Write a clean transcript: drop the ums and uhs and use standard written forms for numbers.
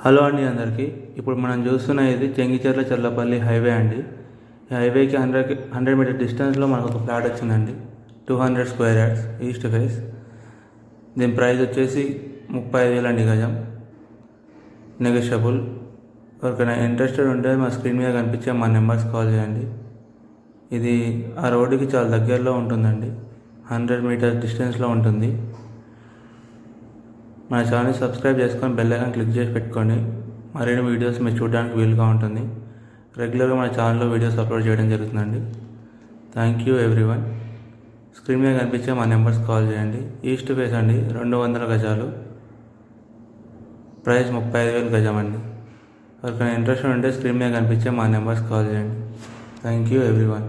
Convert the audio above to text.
Hello అండి అందరికీ. ఇప్పుడు మనం చూస్తున్న ఇది చెంగిచెర్ల చర్లపల్లి హైవే అండి. ఈ హైవేకి 100 మీటర్ డిస్టెన్స్లో మనకు ఒక ఫ్లాట్ వచ్చిందండి. 200 స్క్వేర్ యార్డ్స్ ఈస్ట్ ఫేస్. దీని ప్రైస్ వచ్చేసి 35,000 అండి గజం. నెగోషియబుల్. ఎవరికైనా ఇంట్రెస్టెడ్ ఉంటే మా స్క్రీన్ మీద కనిపించే మా నెంబర్స్ కాల్ చేయండి. ఇది ఆ రోడ్డుకి చాలా దగ్గరలో ఉంటుందండి. 100 మీటర్ డిస్టెన్స్లో ఉంటుంది. మన ఛానల్ సబ్స్క్రైబ్ చేసుకొని బెల్ ఐకాన్ క్లిక్ చేసి పెట్టుకోండి. మరిన్ని వీడియోస్ మీరు చూడడానికి వీలుగా ఉంటుంది. రెగ్యులర్గా మన ఛానల్లో వీడియోస్ అప్లోడ్ చేయడం జరుగుతుందండి. Thank you everyone. స్క్రీన్ మీద కనిపించే మా నెంబర్స్ కాల్ చేయండి. ఈస్ట్ ఫేస్ అండి, 200 గజాలు. ప్రైస్ 35,000 గజం అండి. ఎవరికైనా ఇంట్రెస్ట్ ఉంటే స్క్రీన్ మీద కనిపించే మా నెంబర్స్ కాల్ చేయండి. Thank you everyone.